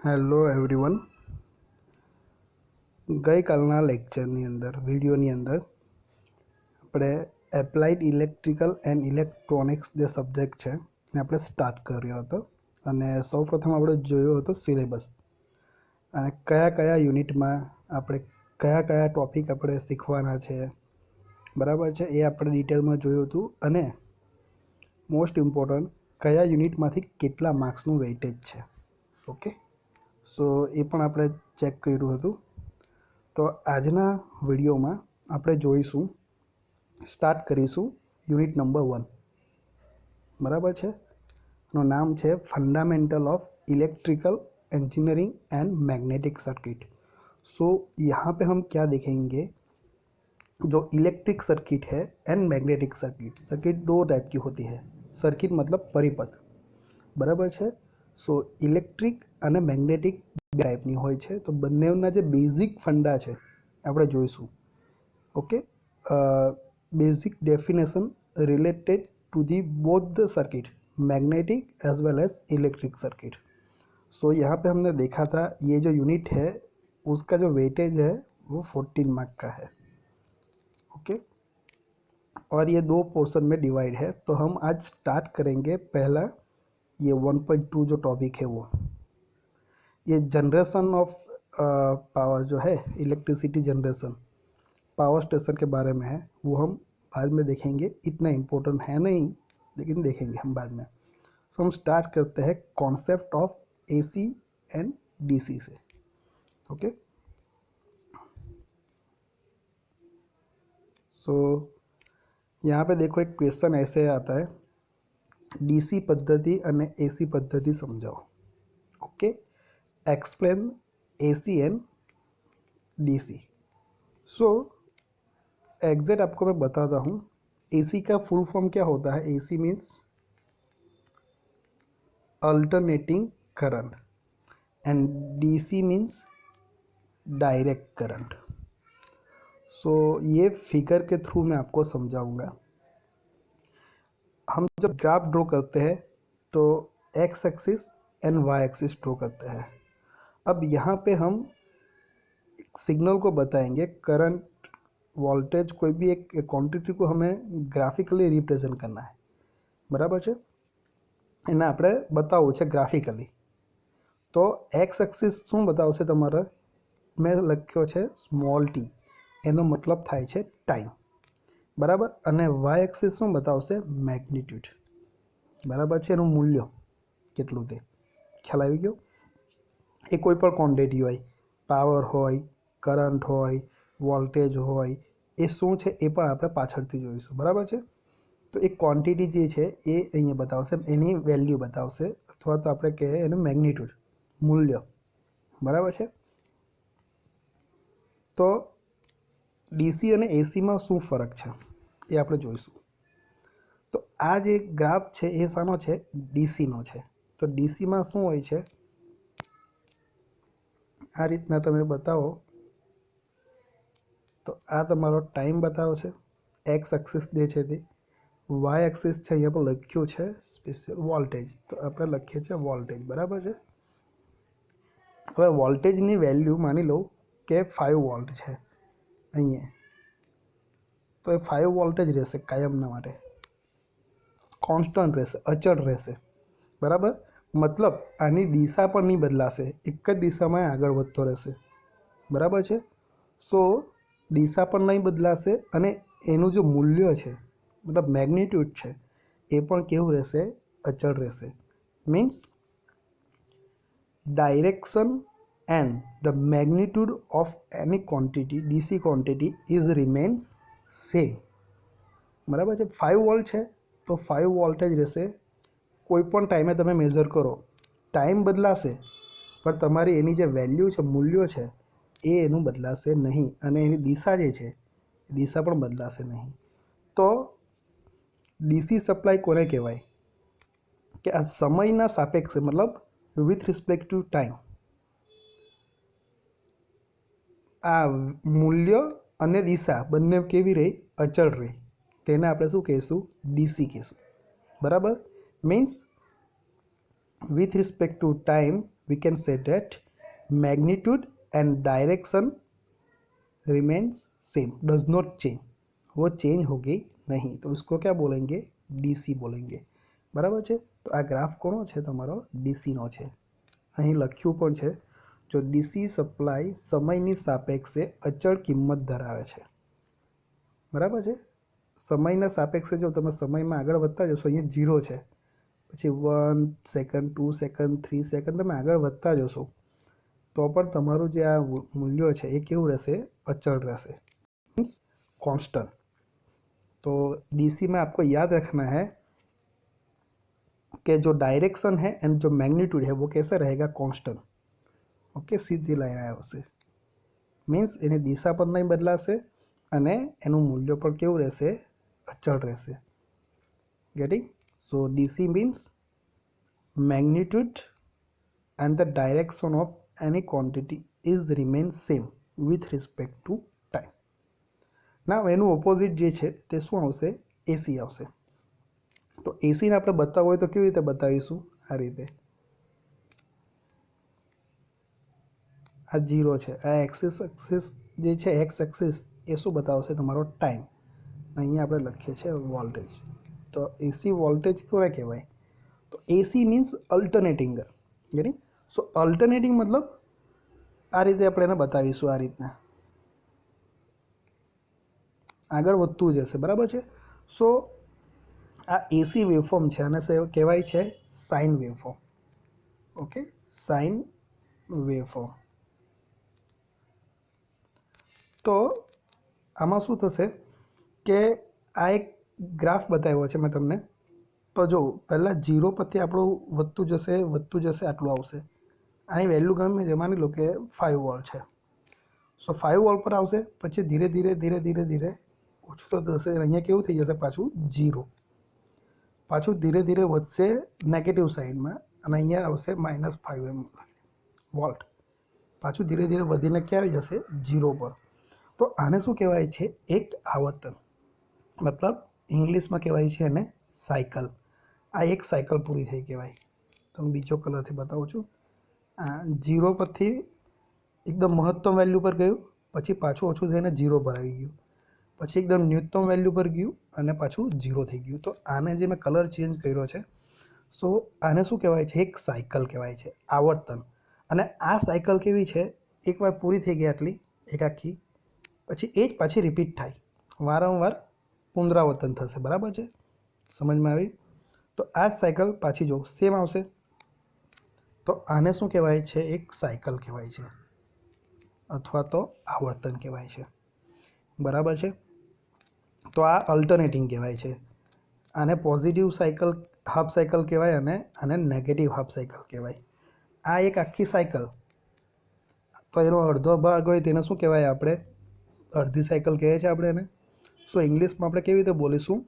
Hello everyone. ગઈકાલના લેક્ચરની અંદર વિડીયોની અંદર આપણે એપ્લાઇડ ઇલેક્ટ્રિકલ એન્ડ ઇલેક્ટ્રોનિક્સ જે સબ્જેક્ટ છે એ આપણે સ્ટાર્ટ કર્યો હતો અને સૌપ્રથમ આપણે જોયો હતો સિલેબસ અને કયા કયા યુનિટમાં આપણે કયા કયા ટૉપિક આપણે શીખવાના છે, બરાબર છે, એ આપણે ડિટેલમાં જોયું હતું. અને મોસ્ટ ઇમ્પોર્ટન્ટ કયા યુનિટમાંથી કેટલા માર્ક્સનું વેઇટેજ છે. ઓકે, સો એ પણ આપણે ચેક કર્યું હતું. તો આજના વિડીયોમાં આપણે જોઈશું, સ્ટાર્ટ કરીશું યુનિટ નંબર 1, બરાબર છે. એનું નામ છે fundamental of electrical engineering and magnetic circuit. So यहाँ पे हम क्या देखेंगे, जो इलेक्ट्रिक सर्किट है एंड मैग्नेटिक सर्किट. सर्किट दो टाइप की होती है. सर्किट मतलब परिपथ, बराबर है. સો ઇલેક્ટ્રિક અને મેગ્નેટિક બે ટાઈપની હોય છે. તો બંનેના જે બેઝિક ફંડા છે આપણે જોઈશું. Okay, basic definition related to the both the circuit, magnetic as well as electric circuit. So यहाँ पे हमने देखा था ये जो यूनिट है उसका जो वेटेज है वो 14 मार्क का है. ओके, और ये दो पोर्शन में डिवाइड है. तो हम आज स्टार्ट करेंगे. पहला ये 1.2 जो टॉपिक है वो ये जनरेशन ऑफ पावर जो है, इलेक्ट्रिसिटी जनरेशन, पावर स्टेशन के बारे में है. वो हम बाद में देखेंगे, इतना इम्पोर्टेंट है नहीं लेकिन देखेंगे हम बाद में. सो हम स्टार्ट करते हैं concept of AC and DC से. ओके, सो यहाँ पे देखो एक क्वेश्चन ऐसे आता है, डीसी पद्धति અને एसी पद्धति समझाओ. Okay, explain AC and DC. So exact आपको मैं बताता हूँ. एसी का फुल फॉर्म क्या होता है. AC means alternating current and DC means direct current. So ये फिगर के थ्रू मैं आपको समझाऊंगा. हम जब ग्राफ ड्रॉ करते हैं तो x axis and y axis draw करते हैं. अब यहाँ पे हम सिग्नल को बताएंगे, करंट, वोल्टेज, कोई भी एक क्वांटिटी को हमें ग्राफिकली रिप्रेजेंट करना है, बराबर है. એને આપણે બતાવવું છે ગ્રાફિકલી. તો એક્સ એક્સિસ શું બતાવશે તમારે, મેં લખ્યો છે સ્મોલ ટી, એનો મતલબ થાય છે ટાઈમ, બરાબર. અને વાય એક્સિસ શું બતાવશે, મેગ્નિટ્યુડ, બરાબર છે, એનું મૂલ્ય કેટલું તે ખ્યાલ આવી ગયો. એ કોઈ પણ ક્વોન્ટિટી હોય, પાવર હોય, કરંટ હોય, વોલ્ટેજ હોય, એ શું છે એ પણ આપણે પાછળથી જોઈશું, બરાબર છે. તો એક ક્વોન્ટિટી જે છે એ અહીંયા બતાવશે, એની વેલ્યુ બતાવશે, અથવા તો આપણે કહીએ એનું મેગ્નિટ્યુડ, મૂલ્ય, બરાબર છે. તો ડીસી અને એસીમાં શું ફરક છે એ આપણે જોઈશું. તો આ જે ગ્રાફ છે એ શાનો છે, ડીસીનો છે. તો ડીસીમાં શું હોય છે, આ રીતના તમે બતાવો તો આ તમારો ટાઈમ બતાવશે, એક્સ એક્સિસ જે છે તે. વાય એક્સિસ છે, અહીંયા પર લખ્યું છે સ્પેશિયલ વોલ્ટેજ, તો આપણે લખીએ છીએ વોલ્ટેજ, બરાબર છે. હવે વોલ્ટેજની વેલ્યુ માની લો કે 5 વોલ્ટ છે અહીંયા, તો એ 5 વોલ્ટેજ રહેશે કાયમના માટે, કોન્સ્ટન્ટ રહેશે, અચળ રહેશે, બરાબર. મતલબ આની દિશા પણ નહીં બદલાશે, એક જ દિશામાં આગળ વધતો રહેશે, બરાબર છે. સો દિશા પણ નહીં બદલાશે અને એનું જે મૂલ્ય છે, મતલબ મેગ્નિટ્યુડ છે, એ પણ કેવું રહેશે, અચળ રહેશે. Means direction and the magnitude of any quantity, DC quantity is remains same, બરાબર છે. 5 વોલ્ટ છે તો 5 વોલ્ટેજ રહેશે. કોઈ પણ ટાઈમે તમે મેઝર કરો, ટાઈમ બદલાશે પણ તમારી એની જે વેલ્યુ છે, મૂલ્યો છે, એ એનું બદલાશે નહીં, અને એની દિશા જે છે એ દિશા પણ બદલાશે નહીં. તો ડીસી સપ્લાય કોને કહેવાય કે આ સમયના સાપેક્ષે, મતલબ વિથ રિસ્પેક્ટ ટુ ટાઈમ, આ મૂલ્ય અને દિશા બંને કેવી રહી, અચળ રહી, તેને આપણે શું કહીશું, ડીસી કહીશું, બરાબર. Means with respect to time we can say that magnitude and direction remains same, does not change, वो चेंज होगी नहीं, तो उसको क्या बोलेंगे, डीसी बोलेंगे। बराबर है। तो आ ग्राफ कोनो है, तमारो डीसी नो है। અહીં લખ્યું પણ છે, જો ડીસી સપ્લાય સમયની સાપેક્ષે અચળ કિંમત ધરાવે છે। બરાબર છે। સમયના સાપેક્ષે જો તમે સમયમાં આગળ વધતા જશો, અહીંયા 0 છે, પછી 1 સેકન્ડ 2 સેકન્ડ 3 સેકન્ડ તમે આગળ વધતા જશો તો પણ તમારું જે આ મૂલ્ય છે એ કેવું રહેશે, અચળ રહેશે, मीन्स कांस्टेंट। तो डीसी में आपको याद रखना है कि जो डायरेक्शन है एंड जो मैग्नीट्यूड है वो कैसे रहेगा, कांस्टेंट। ओके, सीधी लाइन आया उसे मीन्स एनी दिशा पर नहीं बदलाशे अने एनु मूल्य पर केवुं रहेशे, अचल रहेशे। Getting? So DC means magnitude and the direction of any quantity is remain same with respect to time. ना एनु ऑपोजिट जे छे ते शुं आवशे, एसी आवशे। तो एसी ने आपणे बताववुं होय तो केवी रीते बतावीशुं, आ रीते। आ 0 है, आ एक्सिस जे छे एक्स एक्सिस ए शुं बतावशे, तमारो टाइम। अहींया आपणे लखीए छे वोल्टेज। तो एसी वोल्टेज कोने कहेवाय, तो एसी मीन्स अल्टरनेटिंग। यानी सो अल्टरनेटिंग मतलब आ रीते आपणे एने बतावीशुं, आ रीतना आगळ वधतुं जशे। बराबर है। सो आ एसी वेवफॉर्म है, आने कहेवाय छे sine waveform. Okay, sine waveform. तो आमां शुं थशे के आ एक ग्राफ बताव्यो छे मैं तमने। तो जो पहला 0 परथी आपणुं वधतुं जशे आटલું आवशे। आनी वेल्यू गमे ते मानी लो के 5 वोल्ट है। सो 5 वोल्ट पर आवशे, पछी धीरे धीरे धीरे धीरे धीरे ओछुं थतुं जशे, अहींया केवुं थई जशे पाछुं 0, पाछुं धीरे धीरे वधशे नेगेटिव साइडमां अने अहींया आवशे -5 वोल्ट, पाछुं धीरे धीरे वधीने क्यां आई जशे, 0 पर। तो आने शुं कहेवाय छे, एक आवर्तन, मतलब इंग्लिश में कहेवाय छे एने साइकल। आ एक साइकल पूरी थई कहेवाय। तमे बीजो कलरथी बतावुं छुं। 0 परथी एकदम महत्तम वेल्यू पर गयुं, पछी पाछुं ओछुं थईने 0 पर आई गयुं, पछी एकदम न्यूनतम वेल्यू पर गयुं अने पाछुं 0 थई गयुं। तो आने जे मैं कलर चेन्ज कर्यो छे, सो आने शुं कहेवाय छे, एक साइकल कहेवाय छे, आवर्तन। अने आ साइकल केवी छे, एकवार पूरी थई गई आटली एक आखी, पछी ए ज पाછી रिपीट थाय, वारंवार पुनरावर्तन थशे। बराबर है, समझ में आई? तो आ साइकल पाછી जो सेम आवशे। तो आने शुं कहेवाय छे, एक साइकल कहेवाय छे अथवा तो आवर्तन कहेवाय छे। बराबर है। तो आ अल्टरनेटिंग कहेवाय छे। आने पॉजिटिव साइकल हाफ साइकल कहेवाय अने आने नेगेटिव हाफ साइकल कहेवाय। आ एक आखी साइकल, तो एनो अर्धो भाग होय तेने शुं कहेवाय आपणे, अर्धी साइकल कहे छे आपणे एने। सो इंग्लिश में आपणे केवी रीते बोलीशुं,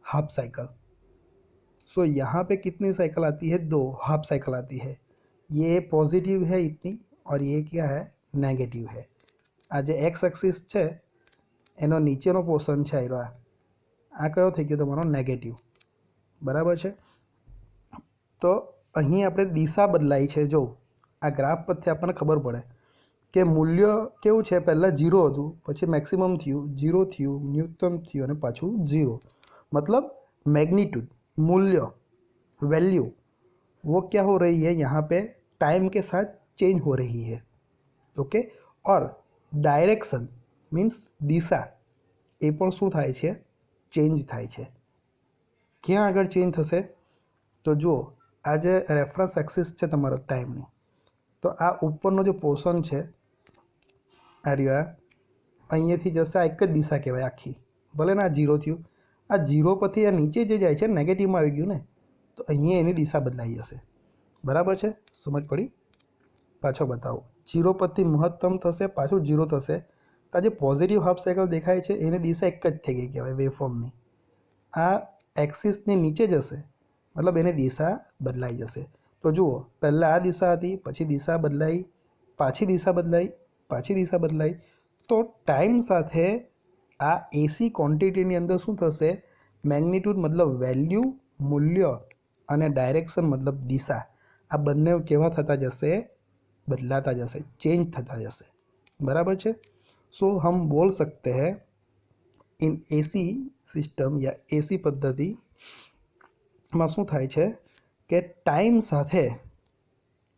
हाफ साइकल। सो यहाँ पे कितनी साइकिल आती है, 2 हाफ साइकिल आती है। ये पॉजिटिव है इतनी और ये क्या है, नेगेटिव है। आज एक्स एक्सिस है एनो नीचेनो पोर्शन है, आ कयो थई गयो तमारो नेगेटिव। बराबर है। तो अहीं आपणे दिशा बदलाई है। जो आ ग्राफ परथी आपने खबर पड़े कि मूल्य केवुं छे, पहला 0 हतुं, पछी मैक्सिमम थयुं, 0 थयुं, न्यूनतम थयुं अने पाछुं 0। मतलब मैग्नीट्यूड, मूल्य, वैल्यू, वो क्या हो रही है, यहाँ पे टाइम के साथ चेंज हो रही है। ओके। और डायरेक्शन मीन्स दिशा, ए पण शुं थाय छे, चेंज थाय छे। क्यां आगळ चेंज थशे, तो जुओ आ जे रेफरन्स एक्सिस छे तमारा टाइमनी, तो आ उपरनो जो पोर्शन छे आ रह्यो, अहींयाथी जशे आ एक ज दिशा कहेवाय आखी। भले ने आ 0 थयुं, आ 0 परथी आ नीचे जे जाय छे नेगेटिवमां आवी गयुं ने, तो अहींया एनी दिशा बदलाई जशे। बराबर है, समझ पड़ी? पाछो बतावो, 0 परथी महत्तम थशे, पाछुं 0 थशे, तो आ जे पॉजिटिव हाफ साइकल देखाय छे एनी दिशा एक ज थई गई कहेवाय वेवफॉर्मनी। आ एक्सिसनी नीचे जशे मतलब एनी दिशा बदलाई जशे। तो जुओ, पहला आ दिशा हती, पछी दिशा बदलाई, पाछी दिशा बदलाई, पाछी दिशा बदलाई। तो टाइम साथे आ एसी क्वॉन्टिटीनी अंदर शुं थशे, मैग्नीट्यूड मतलब वेल्यू, मूल्य अने डायरेक्शन मतलब दिशा, आ बने केवा थता जशे, बदलाता जशे, चेंज थता जशे, बराबर है। सो हम बोल सकते हैं इन एसी सिस्टम या एसी पद्धति में शू थाय छे के टाइम साथे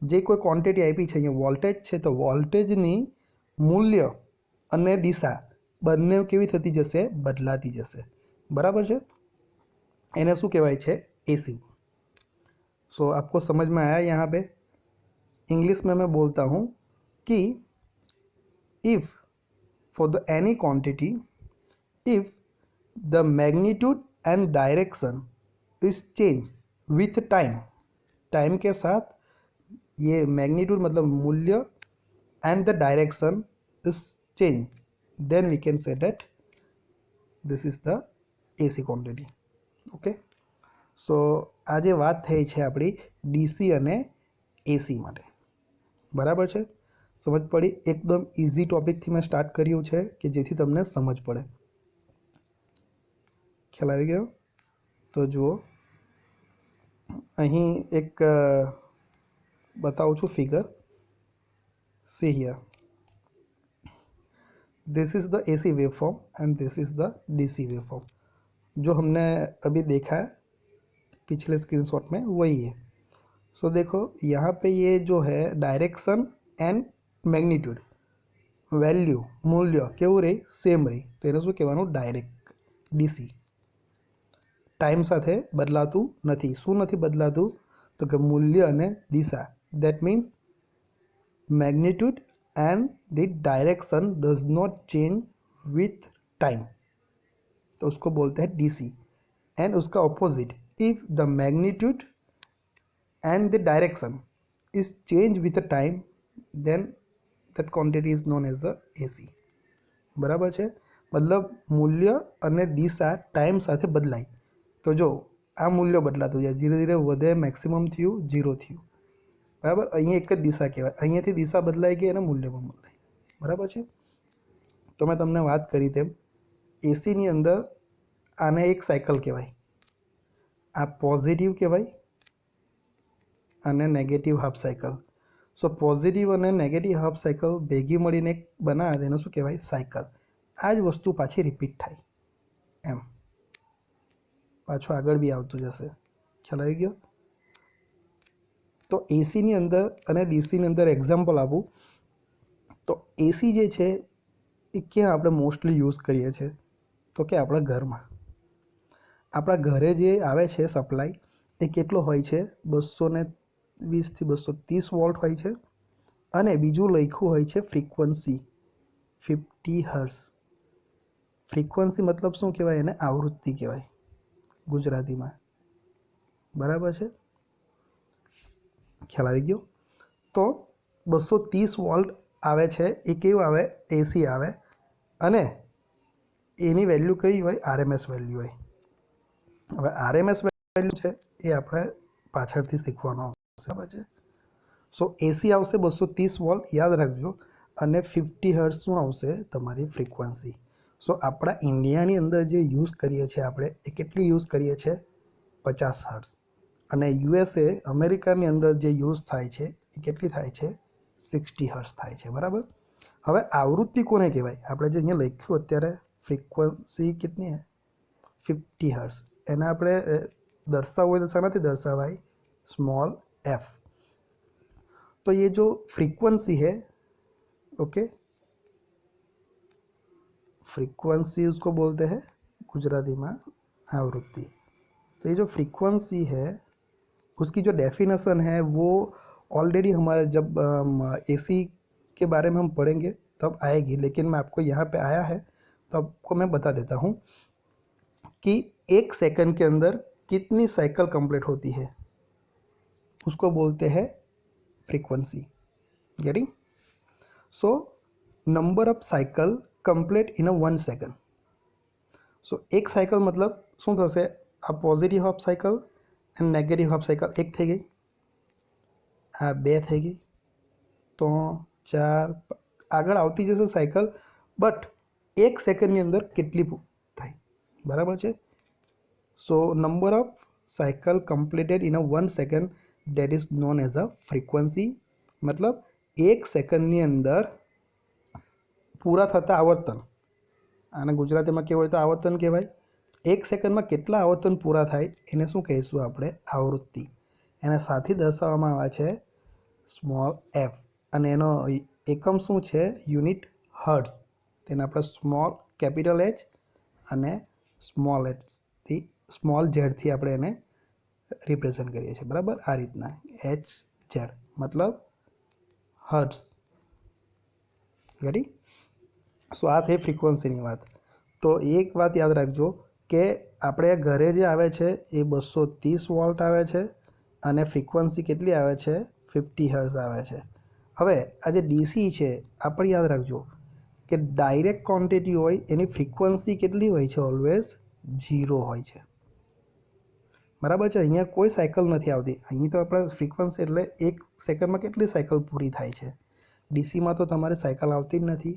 जे कोई क्वॉन्टिटी आपी है, वोल्टेज है तो वोल्टेजनी मूल्य अने दिशा बने केवी थती जशे, बदलाती जशे, बराबर है। एने शू कहेवाय छे, एसी। सो आपको समझ में आया यहाँ पे। इंग्लिश में मैं बोलता हूँ कि if for the any quantity if the magnitude and direction is change with time, time के साथ ये मैग्नीट्यूड मतलब मूल्य and the direction is change, then we can say that this is the AC quantity. Okay, so आज बात थई है अपनी डीसी अने एसी माटे, बराबर है। समझ पड़ी। एकदम इजी टॉपिक थी मैं स्टार्ट कर्યું છે કે જેથી તમને સમજ પડે। ખ્યાલ આવી ગયો? તો જુઓ અહીં એક बताऊँ छू figure. See here, this is the AC waveform and this is the DC waveform. जो हमने अभी देखा है पिछले स्क्रीनशॉट में वही है। सो देखो यहाँ पे ये जो है डायरेक्शन एंड मैग्नीट्यूड वैल्यू मूल्य केवू रही सेम रही, तो एने शू कहेवानुं, डायरेक्ट डीसी। टाइम साथे बदलातुं नथी। शू नथी बदलातुं? तो कि मूल्य अने दिशा, that means magnitude and the direction does not change with time, तो उसको बोलते हैं डीसी। एंड उसका opposite, if the magnitude and the direction is changed with the time, then that quantity is known as the AC। बराबर है। मतलब मूल्य अने दिशा टाइम साथे बदलाय, तो जो आ मूल्य बदलातुं जाय, धीरे धीरे वधे, मैक्सिमम थयुं, जीरो थयुं, बराबर। अहीं एक ज दिशा कहेवाय, अहींयाथी दिशा बदलाय गई अने मूल्य पण बदलाय, बराबर है। तो मैं तमने वात करी तेम एसी नी अंदर आने एक साइकल कहेवाय, आ पॉजिटिव कहेवाय અને નેગેટિવ હાફ સાયકલ। સો પોઝિટિવ અને નેગેટિવ હાફ સાયકલ ભેગી મળીને એક બનાવે તેને શું કહેવાય, સાયકલ। આ જ વસ્તુ પાછી રિપીટ થાય એમ, પાછું આગળ બી આવતું જશે। ખ્યાલ આવી ગયો? તો એસીની અંદર અને ડીસીની અંદર એક્ઝામ્પલ આપું તો એસી જે છે એ ક્યાં આપણે મોસ્ટલી યુઝ કરીએ છીએ, તો કે આપણા ઘરમાં। આપણા ઘરે જે આવે છે સપ્લાય એ કેટલો હોય છે, 220 થી 230 વોલ્ટ હોય છે। અને બીજું લખ્યું હોય છે ફ્રીક્વન્સી 50 હર્ટ્ઝ। ફ્રીક્વન્સી मतलब શું કહેવાય, એને આવૃત્તિ કહેવાય ગુજરાતીમાં, બરાબર છે। ખ્યાલ આવી ગયો? તો 230 વોલ્ટ આવે છે એ કેવું આવે, એસી આવે, અને એની વેલ્યુ કઈ હોય, આરએમએસ વેલ્યુ હોય। હવે આરએમએસ વેલ્યુ છે એ આપણે પાછળથી શીખવાનો આવશે, બરાબર છે। સો એસી આવશે 230 વોલ્ટ, યાદ રાખજો, અને 50 હર્ટ્ઝ શું આવશે, તમારી ફ્રીક્વન્સી। સો આપણા ઇન્ડિયાની અંદર જે યુઝ કરીએ છીએ આપણે, એ કેટલી યુઝ કરીએ છીએ, 50 હર્ટ્ઝ। અને યુએસએ અમેરિકાની અંદર જે યુઝ થાય છે એ કેટલી થાય છે, 60 હર્ટ્ઝ થાય છે, બરાબર। હવે આવૃત્તિ કોને કહેવાય, આપણે જે અહીંયા લખ્યું અત્યારે ફ્રીક્વન્સી કેટલી है 50 હર્ટ્ઝ, એને આપણે દર્શાવવું હોય તો શાનાથી દર્શાવાય, स्मॉल एफ। तो ये जो फ्रीक्वेंसी है, ओके, फ्रीक्वेंसी उसको बोलते हैं गुजराती में आवृत्ति। तो ये जो फ्रीक्वेंसी है उसकी जो डेफिनेशन है वो ऑलरेडी हमारे जब एसी के बारे में हम पढ़ेंगे तब आएगी, लेकिन मैं आपको यहाँ पे आया है तो आपको मैं बता देता हूँ कि 1 सेकंड के अंदर कितनी साइकिल कंप्लीट होती है, उसको बोलते हैं frequency. Getting? So number of cycle complete in 1 second. So एक साइकिल मतलब शू थशे, आ positive half cycle and negative half cycle एक थी गई, आ 2 थी गई, 3 4 आगळ आवती जशे साइकिल, बट 1 सेकंड अंदर केटली थाय, बराबर है। So number of cycle completed in 1 second that is known as a frequency. मतलब 1 સેકન્ડની અંદર પૂરા થતા આવર્તન, આને ગુજરાતીમાં કહેવું હોય તો આવર્તન કહેવાય। 1 સેકન્ડમાં કેટલા આવર્તન પૂરા થાય એને શું કહીશું આપણે? આવૃત્તિ। એને સાથે દર્શાવવામાં આવે છે સ્મોલ એફ, અને એનો એકમ શું છે? Unit hertz. તેને આપણે સ્મોલ કેપિટલ એચ અને સ્મોલ એચથી સ્મોલ ઝેડથી આપણે એને રિપ્રેઝેન્ટ કરીએ છીએ, બરાબર? આ રીતના એચ ઝેડ મતલબ હર્ટ્ઝ। રેડી? સો આ થઈ ફ્રીક્વન્સીની વાત। તો એક વાત યાદ રાખજો કે આપણે ઘરે જે આવે છે એ 230 વોલ્ટ આવે છે અને ફ્રીક્વન્સી કેટલી આવે છે? 50 હર્ટ્ઝ આવે છે। હવે આ જે ડીસી છે આ પણ યાદ રાખજો કે ડાયરેક્ટ ક્વોન્ટિટી હોય એની ફ્રીક્વન્સી કેટલી હોય છે? ઓલવેઝ 0 હોય છે, બરાબર છે? અહીંયા કોઈ સાયકલ નથી આવતી। અહીં તો આપણે ફ્રીક્વન્સી એટલે 1 સેકન્ડમાં કેટલી સાયકલ પૂરી થાય છે। ડીસીમાં તો તમારે સાયકલ આવતી જ નથી।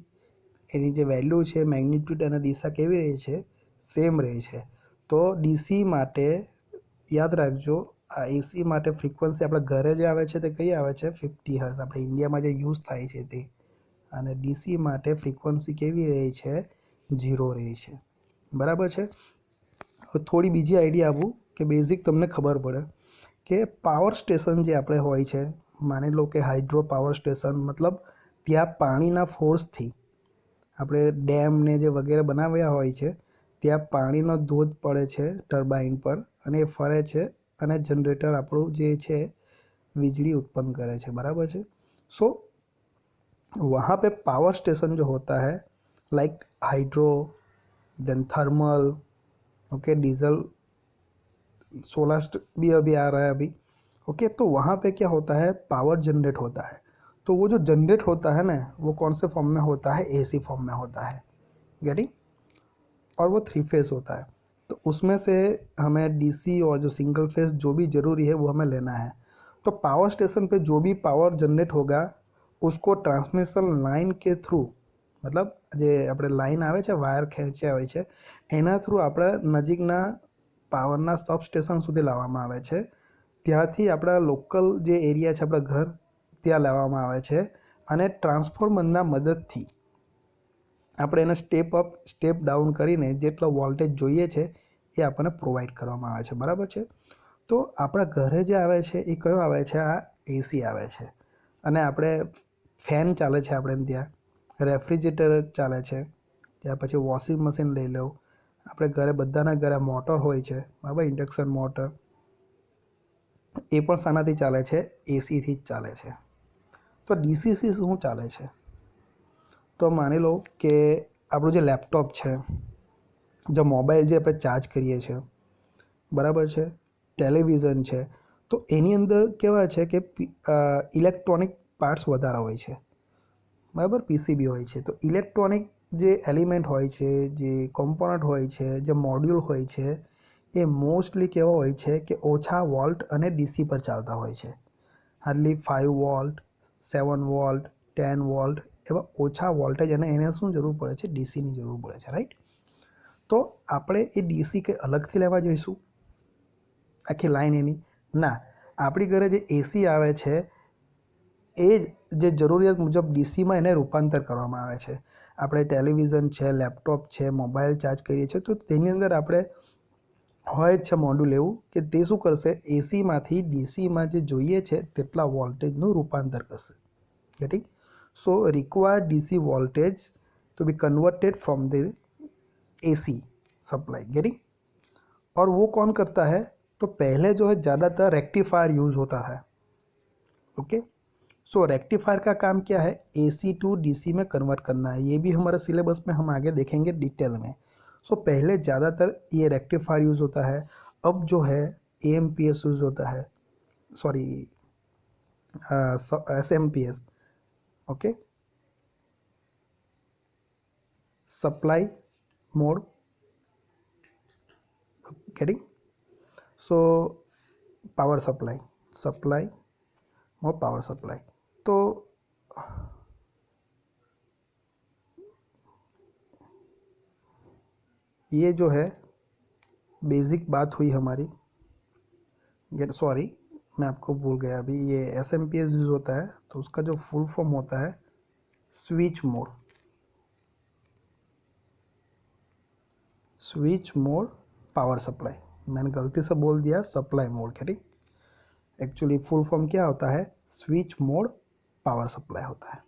એની જે વેલ્યુ છે, મેગ્નિટ્યુડ અને દિશા કેવી રહે છે? સેમ રહે છે। તો ડીસી માટે યાદ રાખજો, આ એસી માટે ફ્રીક્વન્સી આપણે ઘરે જે આવે છે તે કઈ આવે છે? 50 હર્ટ્ઝ, આપણે ઇન્ડિયામાં જે યુઝ થાય છે તે। અને ડીસી માટે ફ્રીક્વન્સી કેવી રહે છે? 0 રહે છે, બરાબર છે? હવે થોડી બીજી આઈડિયા આપું કે બેઝિક તમને ખબર પડે કે પાવર સ્ટેશન જે આપણે હોય છે, માની લો કે હાઇડ્રો પાવર સ્ટેશન, મતલબ ત્યાં પાણીના ફોર્સથી આપણે ડેમને જે વગેરે બનાવ્યા હોય છે ત્યાં પાણીનો ધોધ પડે છે ટર્બાઇન પર અને એ ફરે છે અને જનરેટર આપણું જે છે बिजली उत्पन्न करे છે, बराबर છે? सो वहाँ पे पावर स्टेशन जो होता है like hydro, then thermal, okay, diesel, solar भी अभी आ रहा है अभी, ओके। तो वहाँ पे क्या होता है? पावर जनरेट होता है। तो वो जो जनरेट होता है ना, वो कौन से फॉर्म में होता है? एसी फॉर्म में होता है, गेटिंग? और वो 3 फेस होता है। तो उसमें से हमें डीसी और जो सिंगल फेस जो भी ज़रूरी है वो हमें लेना है। तो पावर स्टेशन पे जो भी पावर जनरेट होगा उसको ट्रांसमिशन लाइन के थ्रू, मतलब જે આપણે લાઈન આવે છે, વાયર ખેંચ્યા હોય છે, એના થ્રુ આપણે નજીકના પાવરના સબસ્ટેશન સુધી લાવવામાં આવે છે। ત્યાંથી આપણા લોકલ જે એરિયા છે આપણા ઘર ત્યાં લાવવામાં આવે છે અને ટ્રાન્સફોર્મરના મદદથી આપણે એને સ્ટેપ અપ સ્ટેપ ડાઉન કરીને જેટલો વોલ્ટેજ જોઈએ છે એ આપણને પ્રોવાઈડ કરવામાં આવે છે, બરાબર છે? તો આપણા ઘરે જે આવે છે એ કયો આવે છે? આ એસી આવે છે। અને આપણે ફેન ચાલે છે આપણે ત્યાં, રેફ્રિજરેટર ચાલે છે, ત્યાર પછી વોશિંગ મશીન લઈ લો, આપણે ઘરે બધાના ઘરે મોટર હોય છે, બરાબર? ઇન્ડક્શન મોટર એ પણ શાનાથી ચાલે છે? એસીથી જ ચાલે છે। તો ડીસીથી શું ચાલે છે? તો માની લો કે આપણું જે લેપટોપ છે, જે મોબાઈલ જે આપણે ચાર્જ કરીએ છીએ, બરાબર છે, ટેલિવિઝન છે, તો એની અંદર કેવા છે કે ઇલેક્ટ્રોનિક પાર્ટ્સ વધારે હોય છે, બરાબર? પીસીબી હોય છે। તો ઇલેક્ટ્રોનિક જે એલિમેન્ટ હોય છે, જે કોમ્પોનન્ટ હોય છે, જે મોડ્યુલ હોય છે, એ મોસ્ટલી કેવા હોય છે કે ઓછા વોલ્ટ અને ડીસી પર ચાલતા હોય છે। હાર્ડલી 5 વોલ્ટ, 7 વોલ્ટ, 10 વોલ્ટ એવા ઓછા વોલ્ટેજ, અને એને શું જરૂર પડે છે? ડીસીની જરૂર પડે છે, રાઈટ? તો આપણે એ ડીસી કંઈ અલગથી લેવા જઈશું આખી લાઈન એની? ના, આપણી ઘરે જે એસી આવે છે એ જે જરૂરિયાત મુજબ ડીસીમાં એને રૂપાંતર કરવામાં આવે છે। આપણે ટેલિવિઝન છે, લેપટોપ છે, મોબાઈલ ચાર્જ કરીએ છીએ, તો તેની અંદર આપણે હોય જ છે મોડ્યુલ એવું કે તે શું કરશે? એસીમાંથી ડીસીમાં જે જોઈએ છે તેટલા વોલ્ટેજનું રૂપાંતર કરશે, getting? So required DC voltage to be converted from the AC supply, getting? और वो कौन करता है? तो पहले जो है ज़्यादातर रेक्टिफायर यूज़ होता है, ओके। सो रेक्टिफायर का काम क्या है? एसी टू डीसी में कन्वर्ट करना है। ये भी हमारे सिलेबस में हम आगे देखेंगे डिटेल में। सो पहले ज़्यादातर ये रेक्टिफायर यूज़ होता है। अब जो है एएमपीएस यूज़ होता है, sorry SMPS, okay, supply mode, getting? So power supply, supply और पावर सप्लाई। तो ये जो है बेसिक बात हुई हमारी, गेट सॉरी मैं आपको भूल गया अभी, ये एसएमपीएस यूज़ होता है तो उसका जो फुल फॉर्म होता है switch mode, switch mode power supply. मैंने गलती से बोल दिया सप्लाई मोड, क्या ठीक। एक्चुअली फुल फॉर्म क्या होता है, स्विच मोड पावर सप्लाई होता है।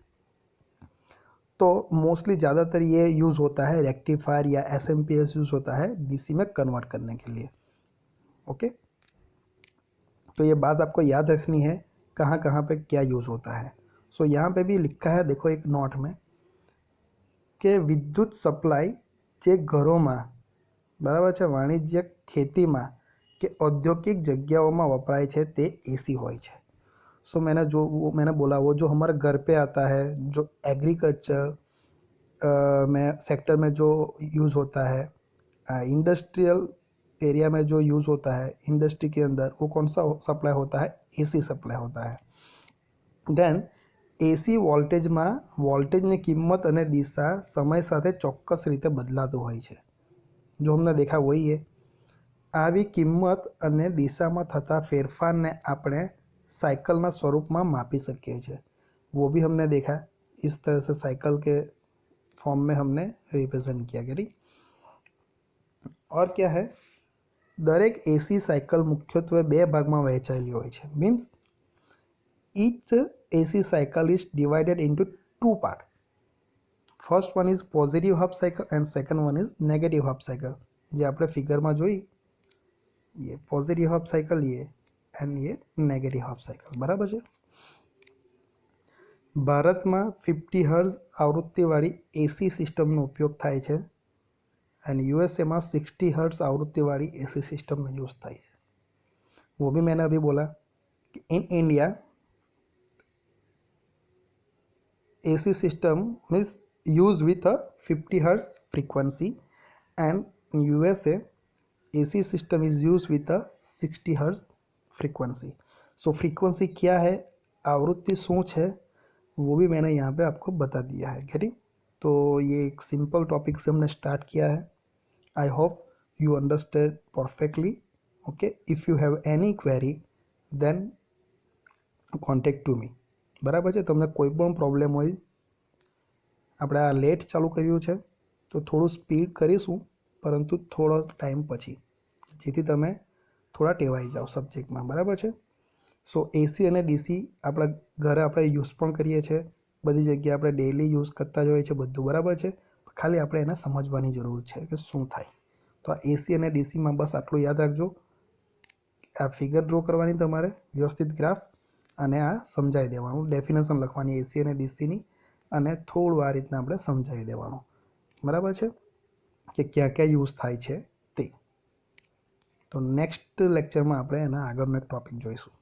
तो मोस्टली ज़्यादातर ये यूज़ होता है रेक्टिफायर या एसएमपीएस यूज़ होता है डीसी में कन्वर्ट करने के लिए। ओके, तो ये बात आपको याद रखनी है कहाँ कहाँ पे क्या यूज़ होता है। सो यहाँ पे भी लिखा है, देखो एक नोट में, કે વિદ્યુત સપ્લાય જે ઘરોમાં બરાબર છે, વાણિજ્યક ખેતીમાં કે औद्योगिक जगहों वपराय છે તે एसी હોય છે। सो मैंने बोला वो जो हमारे घर पे आता है, जो एग्रीकल्चर में सेक्टर में जो यूज़ होता है, इंडस्ट्रियल एरिया में जो यूज़ होता है इंडस्ट्री के अंदर, वो कौन सा सप्लाई होता है, एसी सप्लाई होता है। देन एसी वोल्टेजમાં વોલ્ટેજની કિંમત અને દિશા સમય સાથે ચોક્કસ રીતે બદલાતું હોય છે, जो हमने देखा वही है। આવી કિંમત અને દિશામાં થતા ફેરફારને આપણે સાયકલના સ્વરૂપમાં માપી શકીએ છીએ। वो भी हमने देखा, इस तरह से साइकिल के फॉर्म में हमने रिप्रेजेंट किया करी। और क्या है, दरेक एसी साइकिल मुख्यत्वे બે ભાગમાં વહેંચાયેલી હોય છે। Means each AC cycle is divided into two parts. First one is positive half cycle and second one is negative half cycle। જે આપણે ફિગરમાં જોઈ, ये पॉजिटिव हाफ साइकिल ये एंड ये नेगेटिव हाफ साइकिल, बराबर है। भारत में 50 हर्ट्ज आवृत्तिवाળી एसी सिस्टमનો उपयोग થાય છે एंड यूएसए में 60 हर्ट्ज आवृत्तिवाળી एसी सिस्टमનો यूज़ થાય છે। वो भी मैंने अभी बोला कि in India AC system is used with a 50 Hz frequency and in USA AC system is used with a 60 Hz frequency। So frequency क्या है, आवृत्ति सोच है, वो भी मैंने यहाँ पे आपको बता दिया है, गेटिंग। तो ये एक सिंपल टॉपिक से हमने स्टार्ट किया है। I hope you understand perfectly. Okay, if you have any query then contact to me, बराबर है। તમને કોઈ પણ પ્રોબ્લેમ હોય, આપણે આ લેટ ચાલુ કર્યું છે તો થોડું સ્પીડ કરીશું, પરંતુ થોડો ટાઈમ પછી, જેથી તમે થોડા ટેવાઈ જાઓ સબ્જેક્ટમાં, બરાબર છે। સો એસી અને ડીસી આપણા ઘરે આપણે યુઝ પણ કરીએ છીએ, બધી જગ્યાએ આપણે ડેઈલી યુઝ કરતા જ હોઈએ છીએ, બધું બરાબર છે। ખાલી આપણે એને સમજવાની જરૂર છે કે શું થાય। તો આ એસી અને ડીસીમાં બસ આટલું યાદ રાખજો, આ ફિગર ડ્રો કરવાની તમારે વ્યવસ્થિત ગ્રાફ, અને આ સમજાવી દેવાનું, ડેફિનેશન લખવાની એસી અને ડીસીની, અને થોડું આ રીતના આપણે સમજાવી દેવાનું, બરાબર છે, કે ક્યાં ક્યાં યુઝ થાય છે તે। તો નેક્સ્ટ લેક્ચરમાં આપણે એના આગળનો એક ટૉપિક જોઈશું।